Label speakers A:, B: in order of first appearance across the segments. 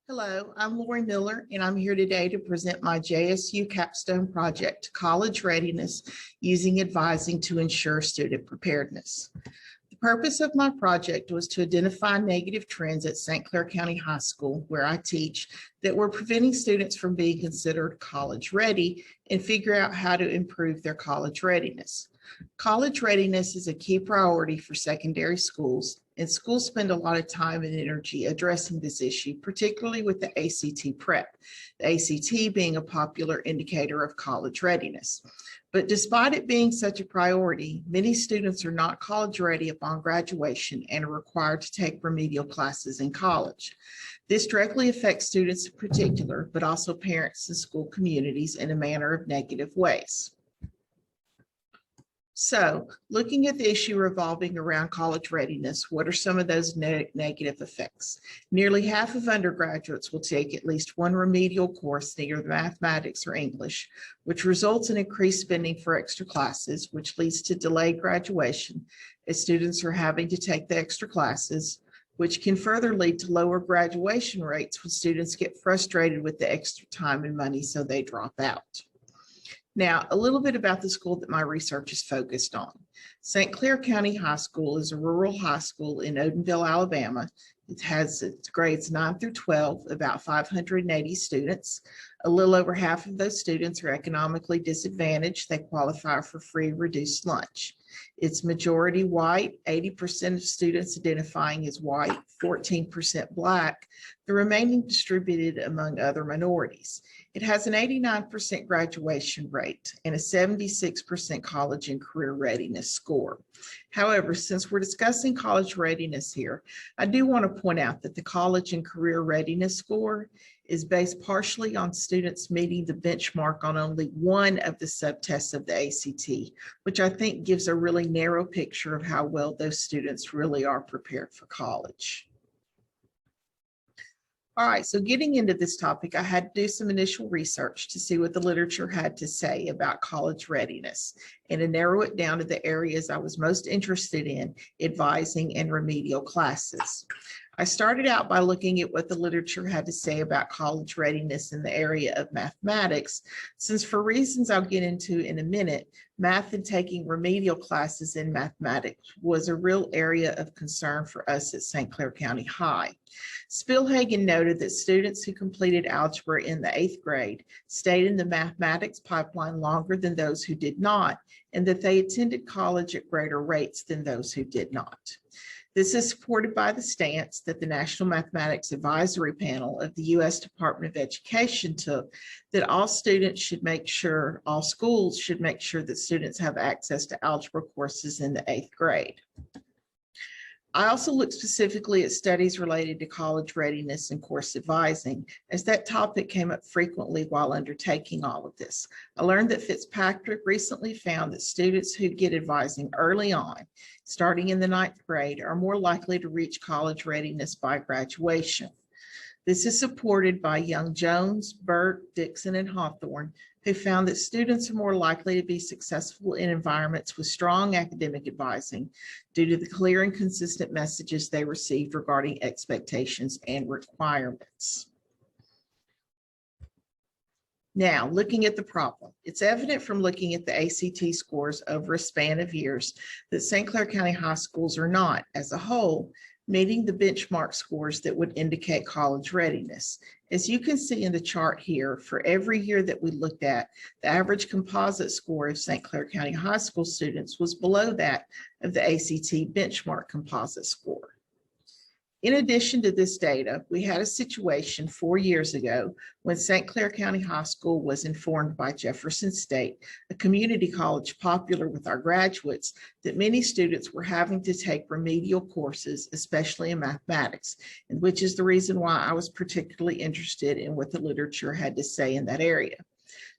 A: Hello, I'm Lori Miller, and I'm here today to present my JSU Capstone project, College Readiness, using advising to ensure student preparedness. The purpose of my project was to identify negative trends at St. Clair County High School, where I teach, that were preventing students from being considered college ready and figure out how to improve their college readiness. College readiness is a key priority for secondary schools, and schools spend a lot of time and energy addressing this issue, particularly with the ACT prep, the ACT being a popular indicator of college readiness. But despite it being such a priority, many students are not college ready upon graduation and are required to take remedial classes in college. This directly affects students in particular, but also parents and school communities in a manner of negative ways. So, looking at the issue revolving around college readiness, what are some of those negative effects? Nearly half of undergraduates will take at least one remedial course in either mathematics or English, which results in increased spending for extra classes, which leads to delayed graduation as students are having to take the extra classes, which can further lead to lower graduation rates when students get frustrated with the extra time and money, so they drop out. Now, a little bit about the school that my research is focused on. St. Clair County High School is a rural high school in Odenville, Alabama. It has its grades 9 through 12, about 580 students. A little over half of those students are economically disadvantaged. They qualify for free reduced lunch. It's majority white, 80% of students identifying as white, 14% Black, the remaining distributed among other minorities. It has an 89% graduation rate and a 76% college and career readiness score. However, since we're discussing college readiness here, I do want to point out that the college and career readiness score is based partially on students meeting the benchmark on only one of the subtests of the ACT, which I think gives a really narrow picture of how well those students really are prepared for college. All right, so getting into this topic, I had to do some initial research to see what the literature had to say about college readiness and to narrow it down to the areas I was most interested in, advising and remedial classes. I started out by looking at what the literature had to say about college readiness in the area of mathematics, since for reasons I'll get into in a minute, math and taking remedial classes in mathematics was a real area of concern for us at St. Clair County High. Spielhagen noted that students who completed algebra in the 8th grade stayed in the mathematics pipeline longer than those who did not, and that they attended college at greater rates than those who did not. This is supported by the stance that the National Mathematics Advisory Panel of the U.S. Department of Education took, that all schools should make sure that students have access to algebra courses in the 8th grade. I also looked specifically at studies related to college readiness and course advising, as that topic came up frequently while undertaking all of this. I learned that Fitzpatrick recently found that students who get advising early on, starting in the 9th grade, are more likely to reach college readiness by graduation. This is supported by Young Jones, Burt, Dixon, and Hawthorne, who found that students are more likely to be successful in environments with strong academic advising due to the clear and consistent messages they received regarding expectations and requirements. Now, looking at the problem, it's evident from looking at the ACT scores over a span of years that St. Clair County High Schools are not, as a whole, meeting the benchmark scores that would indicate college readiness. As you can see in the chart here, for every year that we looked at, the average composite score of St. Clair County High School students was below that of the ACT benchmark composite score. In addition to this data, we had a situation 4 years ago when St. Clair County High School was informed by Jefferson State, a community college popular with our graduates, that many students were having to take remedial courses, especially in mathematics, and which is the reason why I was particularly interested in what the literature had to say in that area.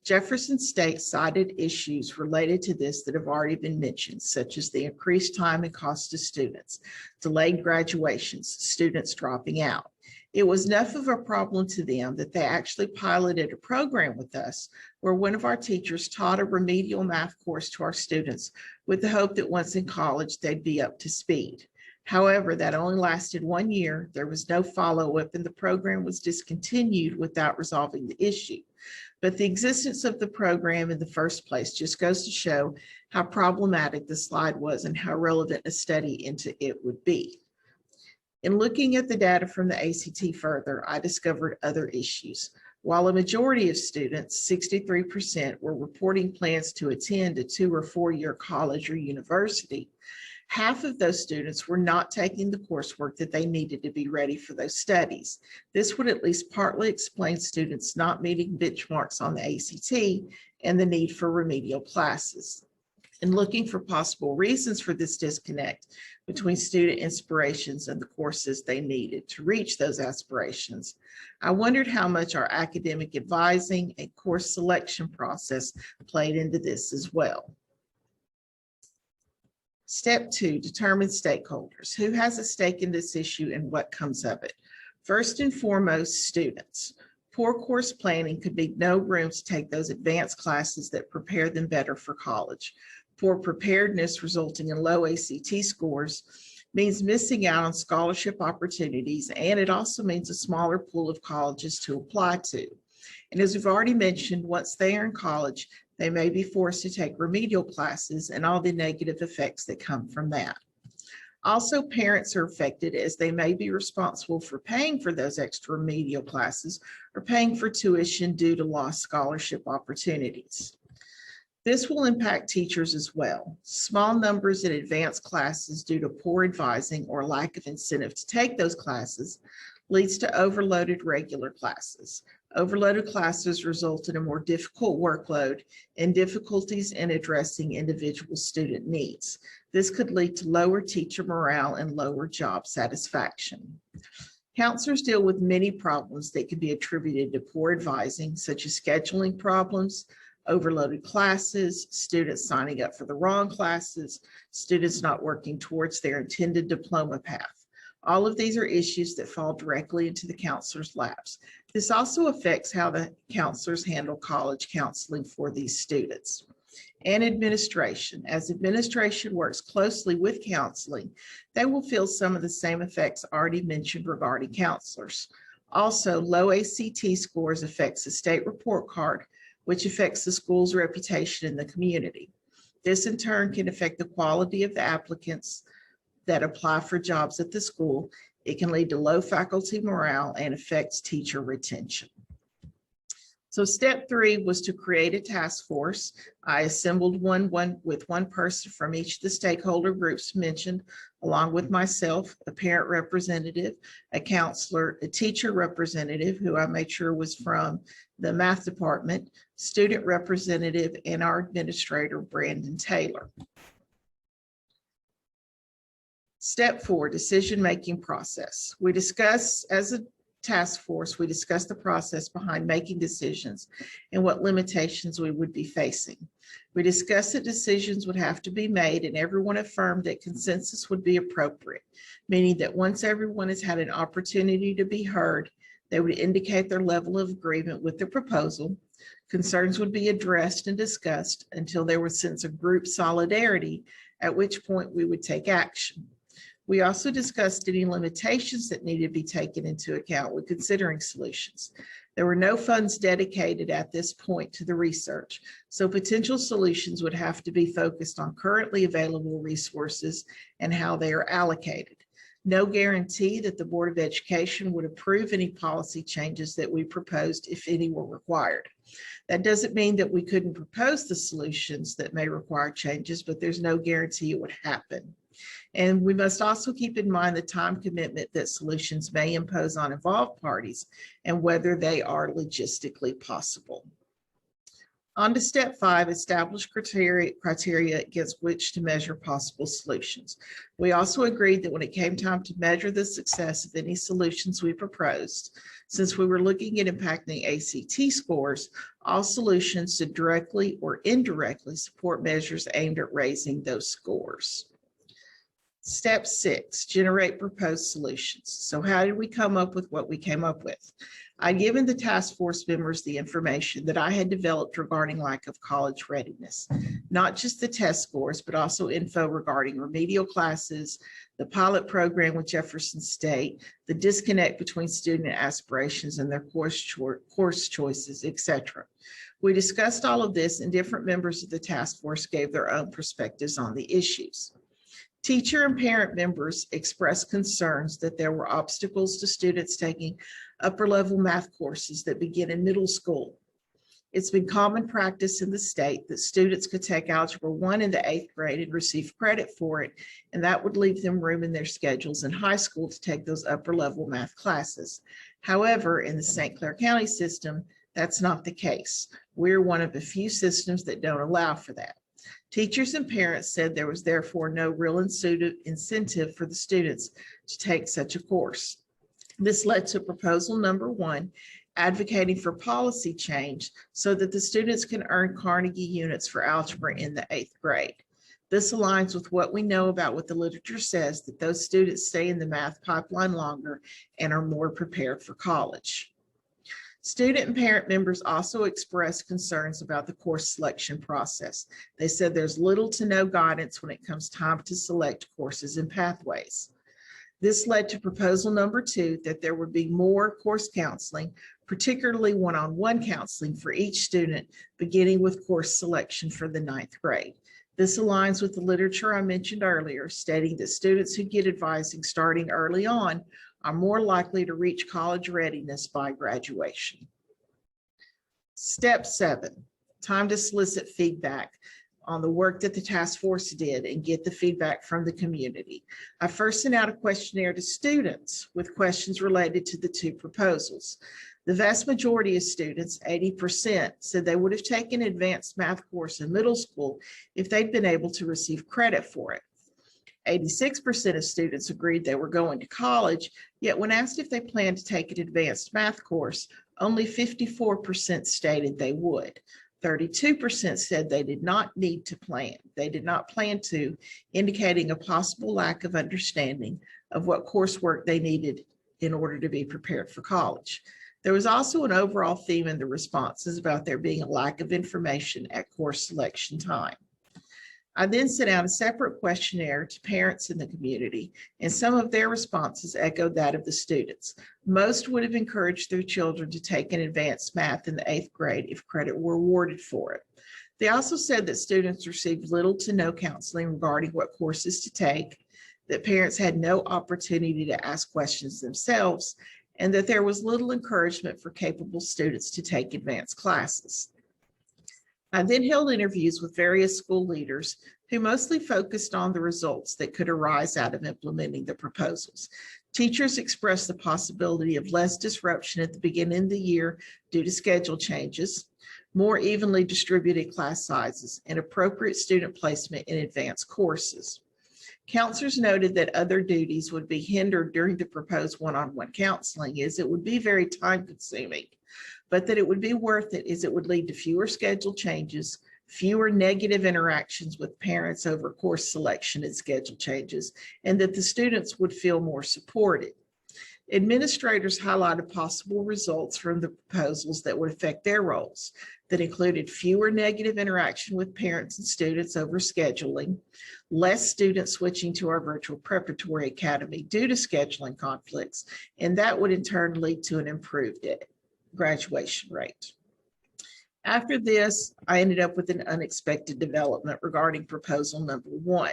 A: Jefferson State cited issues related to this that have already been mentioned, such as the increased time and cost to students, delayed graduations, students dropping out. It was enough of a problem to them that they actually piloted a program with us where one of our teachers taught a remedial math course to our students with the hope that once in college, they'd be up to speed. However, that only lasted 1 year. There was no follow-up and the program was discontinued without resolving the issue. But the existence of the program in the first place just goes to show how problematic the slide was and how relevant a study into it would be. In looking at the data from the ACT further, I discovered other issues. While a majority of students, 63%, were reporting plans to attend a 2 or 4 year college or university, half of those students were not taking the coursework that they needed to be ready for those studies. This would at least partly explain students not meeting benchmarks on the ACT and the need for remedial classes. In looking for possible reasons for this disconnect between student inspirations and the courses they needed to reach those aspirations, I wondered how much our academic advising and course selection process played into this as well. Step 2, determine stakeholders. Who has a stake in this issue and what comes of it? First and foremost, students. Poor course planning could leave no room to take those advanced classes that prepare them better for college. Poor preparedness resulting in low ACT scores means missing out on scholarship opportunities, and it also means a smaller pool of colleges to apply to. And as we've already mentioned, once they are in college, they may be forced to take remedial classes and all the negative effects that come from that. Also, parents are affected as they may be responsible for paying for those extra remedial classes or paying for tuition due to lost scholarship opportunities. This will impact teachers as well. Small numbers in advanced classes due to poor advising or lack of incentive to take those classes leads to overloaded regular classes. Overloaded classes result in a more difficult workload and difficulties in addressing individual student needs. This could lead to lower teacher morale and lower job satisfaction. Counselors deal with many problems that can be attributed to poor advising, such as scheduling problems, overloaded classes, students signing up for the wrong classes, students not working towards their intended diploma path. All of these are issues that fall directly into the counselor's laps. This also affects how the counselors handle college counseling for these students. And administration. As administration works closely with counseling, they will feel some of the same effects already mentioned regarding counselors. Also, low ACT scores affects the state report card, which affects the school's reputation in the community. This in turn can affect the quality of the applicants that apply for jobs at the school. It can lead to low faculty morale and affects teacher retention. So step 3 was to create a task force. I assembled one with one person from each of the stakeholder groups mentioned, along with myself, a parent representative, a counselor, a teacher representative, who I made sure was from the math department, student representative, and our administrator, Brandon Taylor. Step 4, decision-making process. We discuss, as a task force, we discussed the process behind making decisions and what limitations we would be facing. We discussed that decisions would have to be made, and everyone affirmed that consensus would be appropriate, meaning that once everyone has had an opportunity to be heard, they would indicate their level of agreement with the proposal. Concerns would be addressed and discussed until there was a sense of group solidarity, at which point we would take action. We also discussed any limitations that needed to be taken into account when considering solutions. There were no funds dedicated at this point to the research, so potential solutions would have to be focused on currently available resources and how they are allocated. No guarantee that the Board of Education would approve any policy changes that we proposed if any were required. That doesn't mean that we couldn't propose the solutions that may require changes, but there's no guarantee it would happen. And we must also keep in mind the time commitment that solutions may impose on involved parties and whether they are logistically possible. On to step 5, establish criteria against which to measure possible solutions. We also agreed that when it came time to measure the success of any solutions we proposed, since we were looking at impacting ACT scores, all solutions should directly or indirectly support measures aimed at raising those scores. Step 6, generate proposed solutions. So how did we come up with what we came up with? I'd given the task force members the information that I had developed regarding lack of college readiness, not just the test scores, but also info regarding remedial classes, the pilot program with Jefferson State, the disconnect between student aspirations and their course choices, etc. We discussed all of this, and different members of the task force gave their own perspectives on the issues. Teacher and parent members expressed concerns that there were obstacles to students taking upper-level math courses that begin in middle school. It's been common practice in the state that students could take Algebra 1 in the 8th grade and receive credit for it, and that would leave them room in their schedules in high school to take those upper-level math classes. However, in the St. Clair County system, that's not the case. We're one of a few systems that don't allow for that. Teachers and parents said there was therefore no real incentive for the students to take such a course. This led to proposal number 1, advocating for policy change so that the students can earn Carnegie units for algebra in the 8th grade. This aligns with what we know about what the literature says, that those students stay in the math pipeline longer and are more prepared for college. Student and parent members also expressed concerns about the course selection process. They said there's little to no guidance when it comes time to select courses and pathways. This led to proposal number 2, that there would be more course counseling, particularly one-on-one counseling for each student, beginning with course selection for the 9th grade. This aligns with the literature I mentioned earlier, stating that students who get advising starting early on are more likely to reach college readiness by graduation. Step 7, time to solicit feedback on the work that the task force did and get the feedback from the community. I first sent out a questionnaire to students with questions related to the 2 proposals. The vast majority of students, 80%, said they would have taken an advanced math course in middle school if they'd been able to receive credit for it. 86% of students agreed they were going to college, yet when asked if they planned to take an advanced math course, only 54% stated they would. 32% said they did not need to plan. They did not plan to, indicating a possible lack of understanding of what coursework they needed in order to be prepared for college. There was also an overall theme in the responses about there being a lack of information at course selection time. I then sent out a separate questionnaire to parents in the community, and some of their responses echoed that of the students. Most would have encouraged their children to take an advanced math in the 8th grade if credit were awarded for it. They also said that students received little to no counseling regarding what courses to take, that parents had no opportunity to ask questions themselves, and that there was little encouragement for capable students to take advanced classes. I then held interviews with various school leaders who mostly focused on the results that could arise out of implementing the proposals. Teachers expressed the possibility of less disruption at the beginning of the year due to schedule changes, more evenly distributed class sizes, and appropriate student placement in advanced courses. Counselors noted that other duties would be hindered during the proposed one-on-one counseling, as it would be very time-consuming, but that it would be worth it as it would lead to fewer schedule changes, fewer negative interactions with parents over course selection and schedule changes, and that the students would feel more supported. Administrators highlighted possible results from the proposals that would affect their roles, that included fewer negative interaction with parents and students over scheduling, less students switching to our virtual preparatory academy due to scheduling conflicts, and that would in turn lead to an improved graduation rate. After this, I ended up with an unexpected development regarding proposal number 1.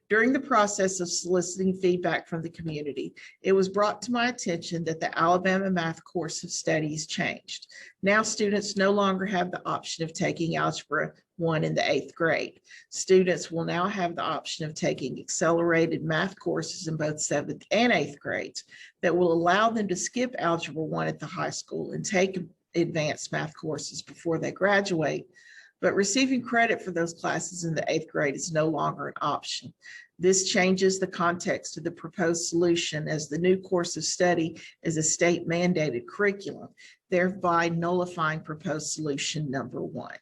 A: During the process of soliciting feedback from the community, it was brought to my attention that the Alabama Math Course of Studies changed. Now students no longer have the option of taking Algebra 1 in the 8th grade. Students will now have the option of taking accelerated math courses in both 7th and 8th grades that will allow them to skip Algebra 1 at the high school and take advanced math courses before they graduate, but receiving credit for those classes in the 8th grade is no longer an option. This changes the context of the proposed solution, as the new course of study is a state mandated curriculum, thereby nullifying proposed solution number 1.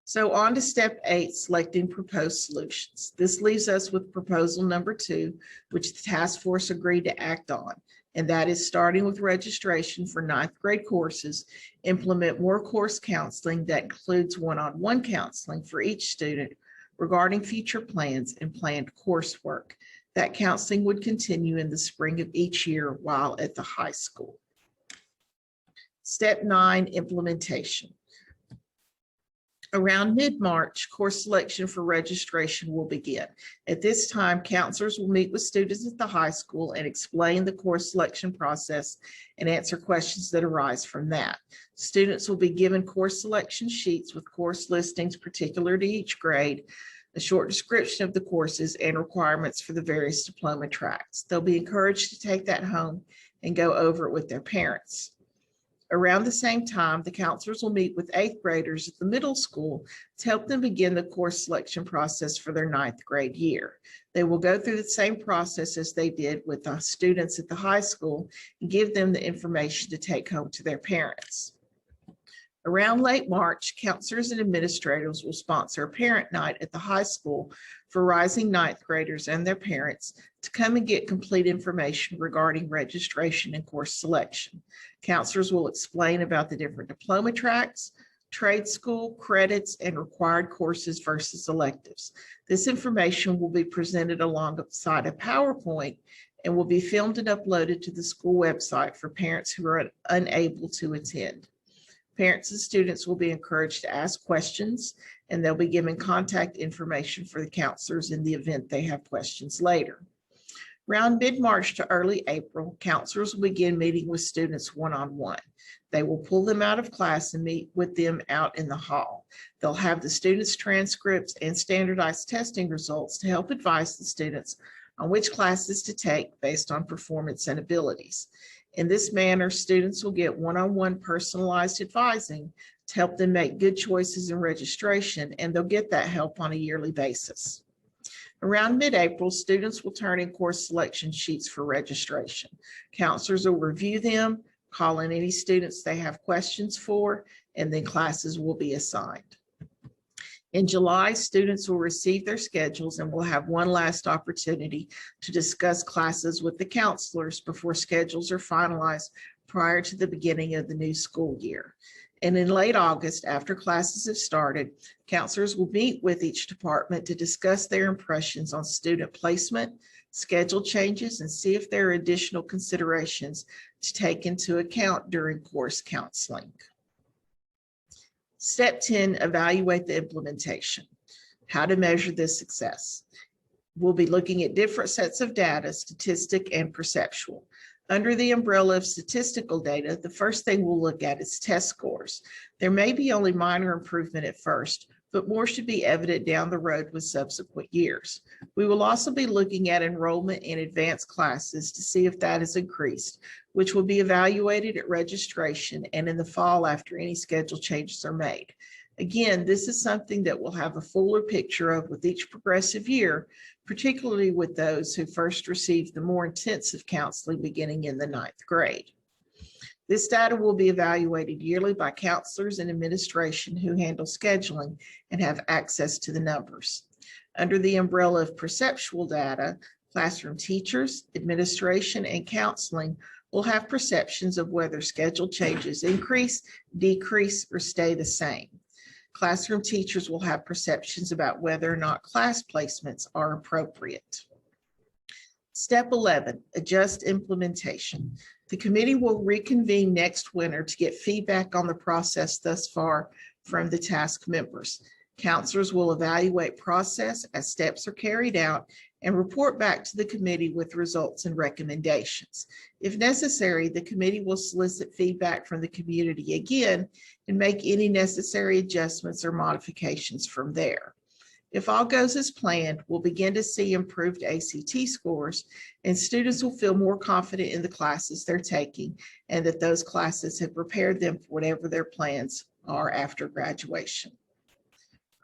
A: So on to step 8, selecting proposed solutions. This leaves us with proposal number 2, which the task force agreed to act on. And that is starting with registration for 9th grade courses, implement more course counseling that includes one-on-one counseling for each student regarding future plans and planned coursework. That counseling would continue in the spring of each year while at the high school. Step 9, implementation. Around mid-March, course selection for registration will begin. At this time, counselors will meet with students at the high school and explain the course selection process and answer questions that arise from that. Students will be given course selection sheets with course listings particular to each grade, a short description of the courses and requirements for the various diploma tracks. They'll be encouraged to take that home and go over it with their parents. Around the same time, the counselors will meet with 8th graders at the middle school to help them begin the course selection process for their 9th grade year. They will go through the same process as they did with the students at the high school and give them the information to take home to their parents. Around late March, counselors and administrators will sponsor a parent night at the high school for rising 9th graders and their parents to come and get complete information regarding registration and course selection. Counselors will explain about the different diploma tracks, trade school, credits, and required courses versus electives. This information will be presented alongside a PowerPoint and will be filmed and uploaded to the school website for parents who are unable to attend. Parents and students will be encouraged to ask questions, and they'll be given contact information for the counselors in the event they have questions later. Around mid-March to early April, counselors will begin meeting with students one-on-one. They will pull them out of class and meet with them out in the hall. They'll have the students' transcripts and standardized testing results to help advise the students on which classes to take based on performance and abilities. In this manner, students will get one-on-one personalized advising to help them make good choices in registration, and they'll get that help on a yearly basis. Around mid-April, students will turn in course selection sheets for registration. Counselors will review them, call in any students they have questions for, and then classes will be assigned. In July, students will receive their schedules and will have one last opportunity to discuss classes with the counselors before schedules are finalized prior to the beginning of the new school year. And in late August, after classes have started, counselors will meet with each department to discuss their impressions on student placement, schedule changes, and see if there are additional considerations to take into account during course counseling. Step 10, evaluate the implementation. How to measure this success. We'll be looking at different sets of data, statistic and perceptual. Under the umbrella of statistical data, the first thing we'll look at is test scores. There may be only minor improvement at first, but more should be evident down the road with subsequent years. We will also be looking at enrollment in advanced classes to see if that has increased, which will be evaluated at registration and in the fall after any schedule changes are made. Again, this is something that we'll have a fuller picture of with each progressive year, particularly with those who first received the more intensive counseling beginning in the 9th grade. This data will be evaluated yearly by counselors and administration who handle scheduling and have access to the numbers. Under the umbrella of perceptual data, classroom teachers, administration, and counseling will have perceptions of whether schedule changes increase, decrease, or stay the same. Classroom teachers will have perceptions about whether or not class placements are appropriate. Step 11, adjust implementation. The committee will reconvene next winter to get feedback on the process thus far from the task members. Counselors will evaluate process as steps are carried out and report back to the committee with results and recommendations. If necessary, the committee will solicit feedback from the community again and make any necessary adjustments or modifications from there. If all goes as planned, we'll begin to see improved ACT scores, and students will feel more confident in the classes they're taking and that those classes have prepared them for whatever their plans are after graduation.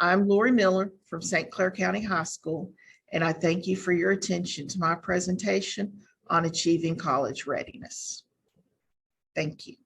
A: I'm Lori Miller from St. Clair County High School, and I thank you for your attention to my presentation on achieving college readiness. Thank you.